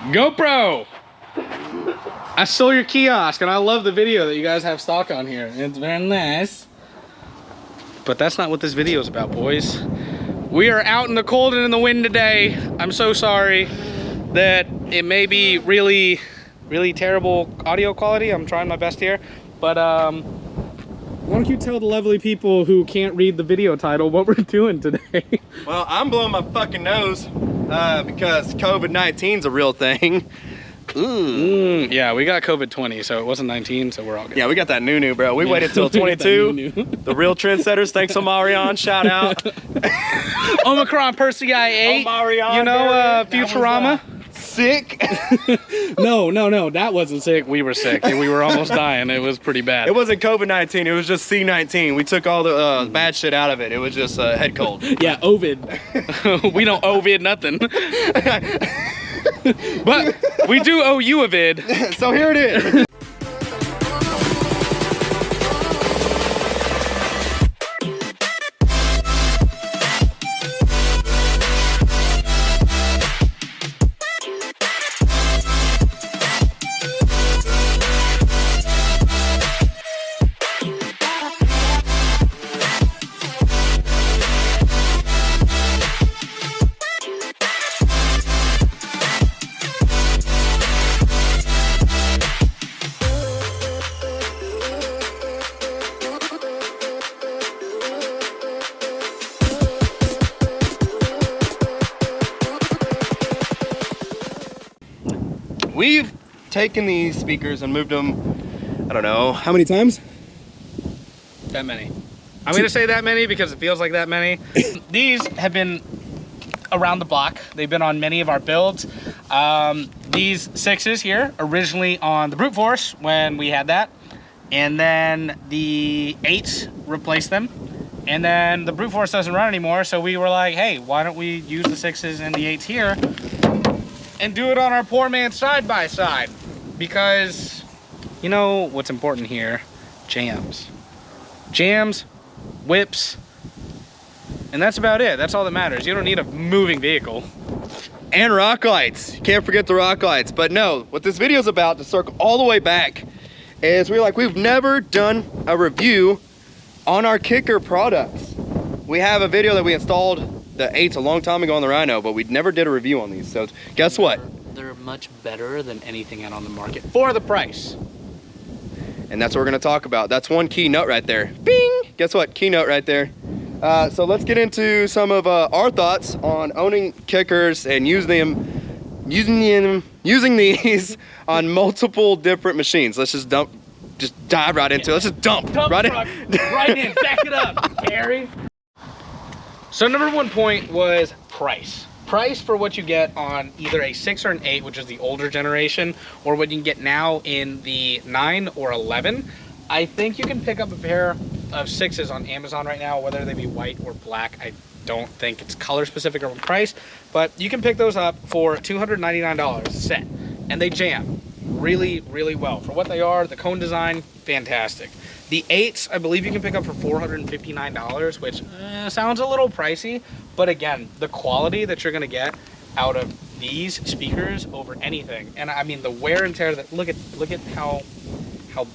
GoPro! I stole your kiosk and I love the video that you guys have stock on here. It's very nice. But that's not what this video is about, boys. We are out in the cold and in the wind today. I'm so sorry that it may be really terrible audio quality. I'm trying my best here. But why don't you tell the lovely people who can't read the video title what we're doing today? Well, I'm blowing my fucking nose because COVID-19 is a real thing. Yeah, we got COVID-20, so it wasn't 19, so we're all good. Yeah, we got that new, bro. We waited till 22. The real trendsetters. Thanks, Omarion. Shout out. Omicron Persei 8. Omarion. You know, Futurama. Sick. No, that wasn't sick. We were sick. We were almost dying. It was pretty bad. It wasn't COVID-19. It was just C19. We took all the bad shit out of it. It was just head cold. Yeah, Ovid. We don't Ovid nothing. But we do owe you a vid. So here it is. We've taken these speakers and moved them, I don't know, how many times? That many. I'm gonna say that many because it feels like that many. These have been around the block. They've been on many of our builds. These 6s here, originally on the Brute Force when we had that. And then the 8s replaced them. And then the Brute Force doesn't run anymore, so we were like, hey, why don't we use the 6s and the 8s here and do it on our poor man's side-by-side? Because, you know what's important here? Jams. Jams, whips, and that's about it. That's all that matters. You don't need a moving vehicle. And rock lights. You can't forget the rock lights. But no, what this video is about, to circle all the way back, is we've never done a review on our kicker products. We have a video that we installed the 8s a long time ago on the Rhino, but we never did a review on these. So guess what? They're much better than anything out on the market for the price. And that's what we're gonna talk about. That's one keynote right there. Bing! Guess what? Keynote right there. So let's get into some of our thoughts on owning kickers and using these on multiple different machines. Let's just dive right into it. Let's just dump right in. Right in. Back it up, Gary. So number one point was price. Price for what you get on either a 6 or an 8, which is the older generation, or what you can get now in the 9 or 11. I think you can pick up a pair of 6s on Amazon right now, whether they be white or black. I don't think it's color specific or price, but you can pick those up for $299 a set, and they jam really well for what they are. The cone design, fantastic. The 8s, I believe you can pick up for $459, which sounds a little pricey, but again, the quality that you're gonna get out of these speakers over anything, and I mean the wear and tear, that look at how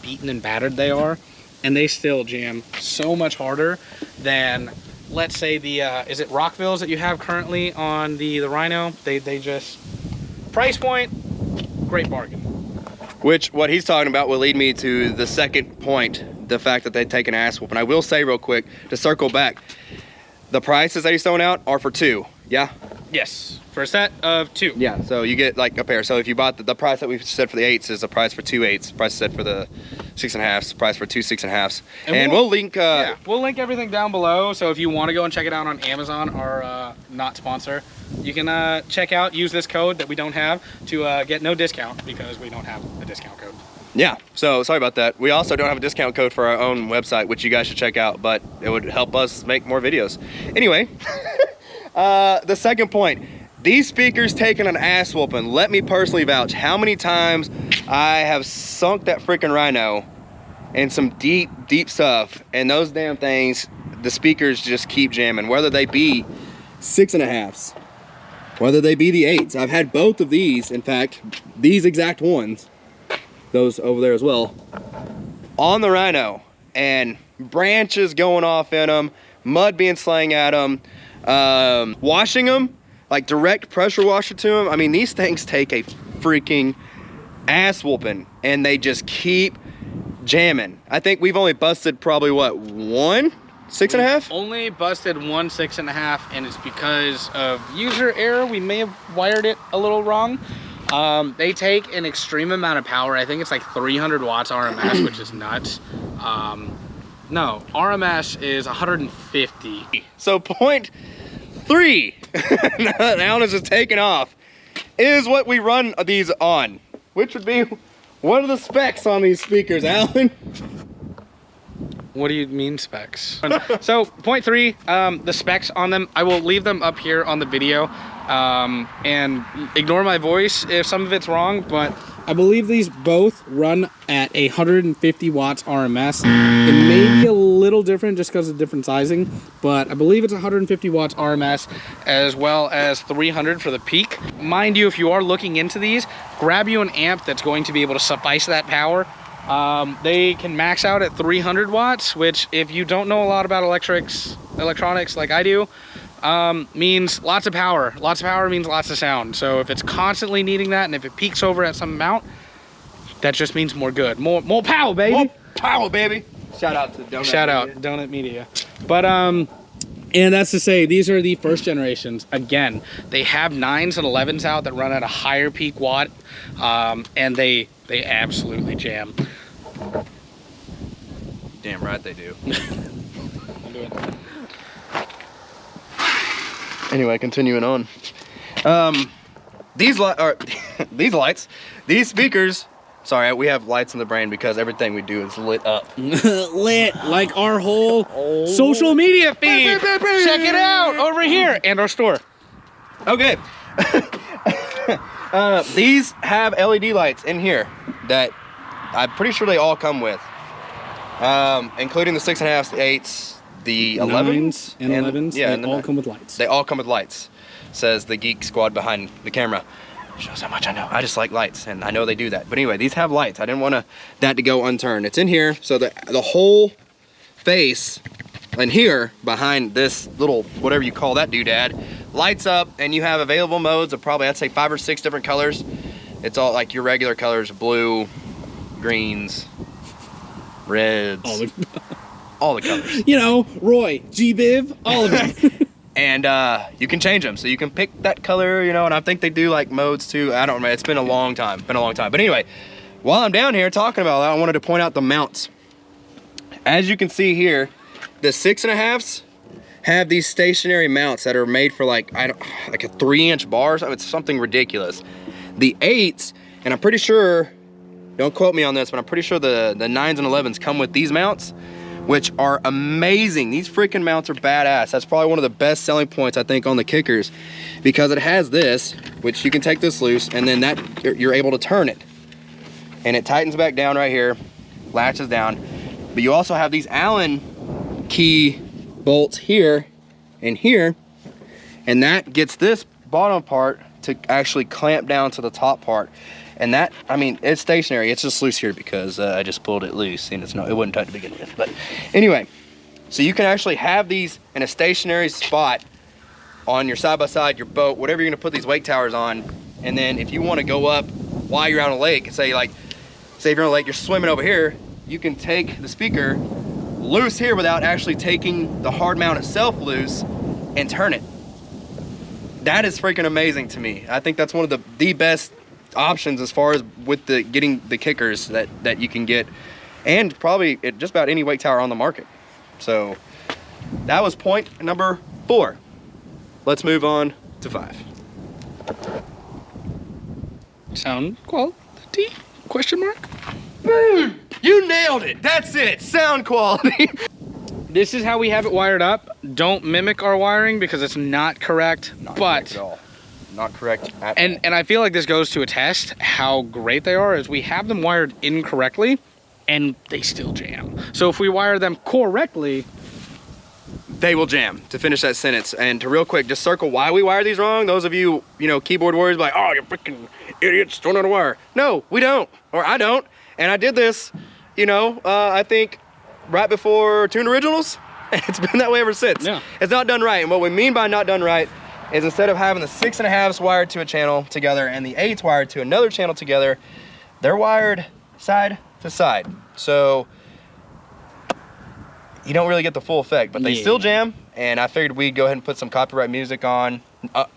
beaten and battered they are, and they still jam so much harder than, let's say, the is it Rockvilles that you have currently on the Rhino? They just, price point, great bargain. Which, what he's talking about will lead me to the second point, the fact that they take an ass whoop. And I will say real quick, to circle back, the prices that he's throwing out are for 2, yeah? Yes, for a set of 2. Yeah, so you get like a pair. So if you bought the price that we said for the 8s is the price for 2 8s. The price set for the 6.5s, price for 2 6.5s. And we'll link yeah, we'll link everything down below. So if you want to go and check it out on Amazon, our not sponsor, you can check out, use this code that we don't have to get no discount, because we don't have a discount code. Yeah, so sorry about that. We also don't have a discount code for our own website, which you guys should check out, but it would help us make more videos. Anyway, the second point, these speakers taking an ass whooping. Let me personally vouch how many times I have sunk that freaking Rhino in some deep stuff, and those damn things, the speakers just keep jamming, whether they be 6.5s, whether they be the 8s. I've had both of these, in fact, these exact ones, those over there as well, on the Rhino, and branches going off in them, mud being slang at them, washing them, like direct pressure washer to them. I mean, these things take a freaking ass whooping, and they just keep jamming. I think we've only busted probably what, one 6.5? Only busted one 6.5, and it's because of user error. We may have wired it a little wrong. They take an extreme amount of power. I think it's like 300 watts RMS, which is nuts. No, RMS is 150. So point 3, Alan is just taking off, is what we run these on, which would be one of the specs on these speakers, Alan. What do you mean specs? So point 3, the specs on them, I will leave them up here on the video, and ignore my voice if some of it's wrong, but I believe these both run at 150 watts RMS. It may be a little different just because of different sizing, but I believe it's 150 watts RMS, as well as 300 for the peak. Mind you, if you are looking into these, grab you an amp that's going to be able to suffice that power. They can max out at 300 watts, which if you don't know a lot about electronics like I do, means lots of power. Lots of power means lots of sound. So if it's constantly needing that, and if it peaks over at some amount, that just means more good. More power, baby. More power, baby. Shout out to Donut Shout out Donut Media. But and that's to say, these are the first generations. Again, they have 9s and 11s out that run at a higher peak watt, and they absolutely jam. Damn right they do. Anyway, continuing on. These lights, these speakers. Sorry, we have lights in the brain because everything we do is lit up. Lit like our whole social media feed. Check it out over here, and our store. Okay. These have LED lights in here that I'm pretty sure they all come with, including the 6.5s, the 8s, the 11s, and 11s. Yeah, they all come with lights. They all come with lights. Says the geek squad behind the camera. Shows how much I know. I just like lights, and I know they do that. But anyway, these have lights. I didn't want that to go unturned. It's in here, so the whole face and here behind this little whatever you call that doodad lights up, and you have available modes of probably, I'd say, 5 or 6 different colors. It's all like your regular colors: blue, greens, reds, all the colors. You know, Roy, G-Biv, all of them. And you can change them, so you can pick that color, you know, and I think they do like modes too. I don't remember. It's been a long time. But anyway, while I'm down here talking about that, I wanted to point out the mounts. As you can see here, the 6.5s have these stationary mounts that are made for like a 3-inch bar. So it's something ridiculous. The 8s, and I'm pretty sure, don't quote me on this, but I'm pretty sure the 9s and 11s come with these mounts, which are amazing. These freaking mounts are badass. That's probably one of the best selling points, I think, on the kickers, because it has this, which you can take this loose, and then you're able to turn it. And it tightens back down right here, latches down. But you also have these Allen key bolts here and here, and that gets this bottom part to actually clamp down to the top part. And that, I mean, it's stationary. It's just loose here because I just pulled it loose, and it wouldn't tight to begin with. But anyway, so you can actually have these in a stationary spot on your side-by-side, your boat, whatever you're gonna put these wake towers on. And then if you want to go up while you're on a lake, say if you're on a lake, you're swimming over here, you can take the speaker loose here without actually taking the hard mount itself loose and turn it. That is freaking amazing to me. I think that's one of the best options as far as with getting the kickers that you can get, and probably at just about any wake tower on the market. So that was point number 4. Let's move on to 5. Sound quality? Question mark? Boom! You nailed it. That's it. Sound quality. This is how we have it wired up. Don't mimic our wiring because it's not correct. Not correct at all. Not correct at all. And I feel like this goes to attest how great they are, is we have them wired incorrectly and they still jam. So if we wire them correctly, they will jam, to finish that sentence. And to real quick, just circle why we wire these wrong. Those of you, you know, keyboard warriors, like, oh, you freaking idiots, throwing out a wire. No, we don't, or I don't. And I did this, you know, I think right before Tuned Originals. It's been that way ever since. Yeah. It's not done right. And what we mean by not done right is instead of having the 6.5s wired to a channel together and the 8s wired to another channel together, they're wired side to side. So you don't really get the full effect, but they still jam. And I figured we'd go ahead and put some copyright music on,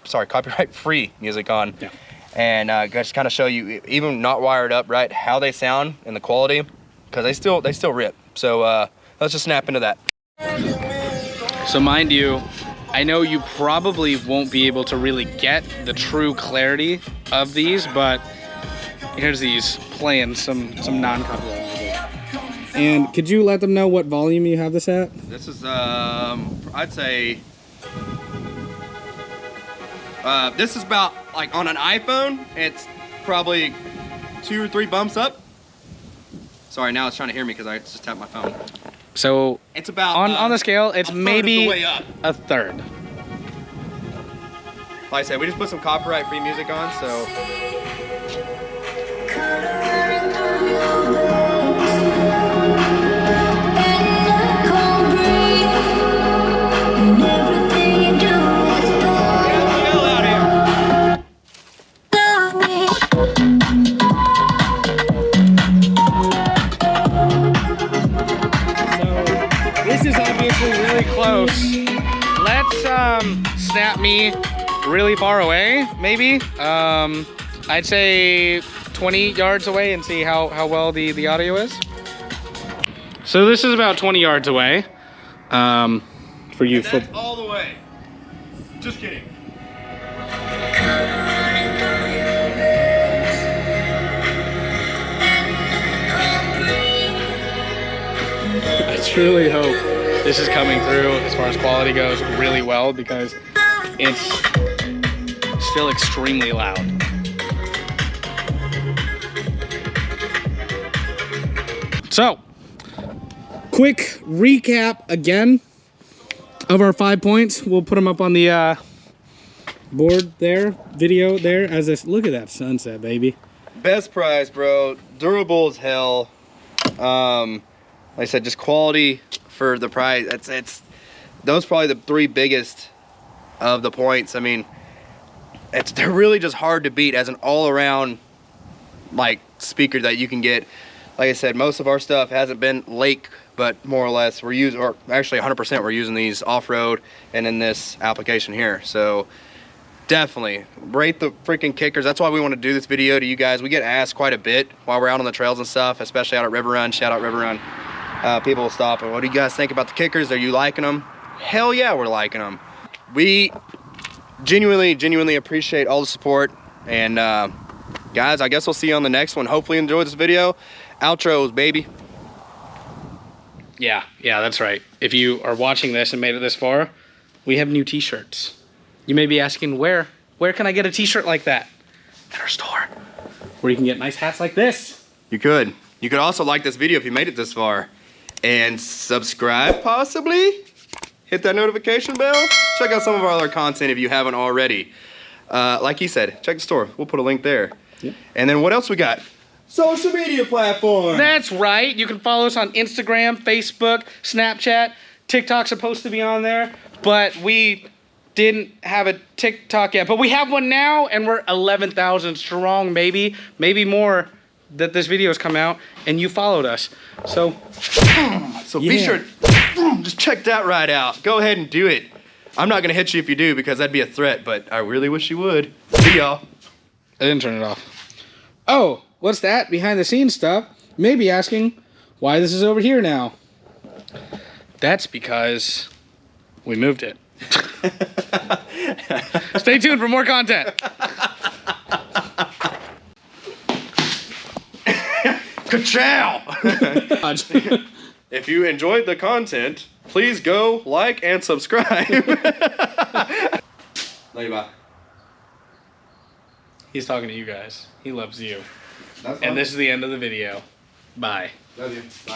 copyright free music on. Yeah. And just kind of show you, even not wired up right, how they sound and the quality, because they still rip. So let's just snap into that. So mind you, I know you probably won't be able to really get the true clarity of these, but here's these playing some non-copyright music. And could you let them know what volume you have this at? This is I'd say this is about, like, on an iPhone, it's probably 2 or 3 bumps up. Sorry, now it's trying to hear me because I just tapped my phone. So it's about on the scale, it's maybe way up. a third. Like I said, we just put some copyright-free music on, so. This is obviously really close. Let's snap me really far away, maybe. I'd say 20 yards away and see how well the audio is. So this is about 20 yards away. For you. That's all the way. Just kidding. I truly hope this is coming through as far as quality goes really well, because it's still extremely loud. So, quick recap again of our 5 points. We'll put them up on the board there, video there, as this. Look at that sunset, baby. Best price, bro. Durable as hell. Like I said, just quality for the price. It's those are probably the 3 biggest of the points. I mean, they're really just hard to beat as an all-around, like, speaker that you can get. Like I said, most of our stuff hasn't been Lake, but more or less we're using, or actually 100% we're using these off-road and in this application here. So definitely rate the freaking kickers. That's why we want to do this video to you guys. We get asked quite a bit while we're out on the trails and stuff, especially out at River Run. Shout out River Run. People will stop and, what do you guys think about the kickers? Are you liking them? Hell yeah, we're liking them. We genuinely appreciate all the support. And guys, I guess we'll see you on the next one. Hopefully you enjoyed this video. Outros, baby. Yeah, that's right. If you are watching this and made it this far, we have new t-shirts. You may be asking, where can I get a t-shirt like that? At our store, where you can get nice hats like this. You could also like this video if you made it this far, and subscribe possibly. Hit that notification bell. Check out some of our other content if you haven't already. Like he said, check the store. We'll put a link there. Yeah. And then what else we got? Social media platform. That's right. You can follow us on Instagram, Facebook, Snapchat. TikTok's supposed to be on there, but we didn't have a TikTok yet. But we have one now, and we're 11,000 strong, maybe more, that this video's come out, and you followed us. So be sure, just check that right out. Go ahead and do it. I'm not gonna hit you if you do, because that'd be a threat, but I really wish you would. See y'all. I didn't turn it off. Oh, what's that behind the scenes stuff? You may be asking why this is over here now. That's because we moved it. Stay tuned for more content. Ka-chow! If you enjoyed the content, please go like and subscribe. Love you, bye. He's talking to you guys. He loves you. And this is the end of the video. Bye. Love you. Bye.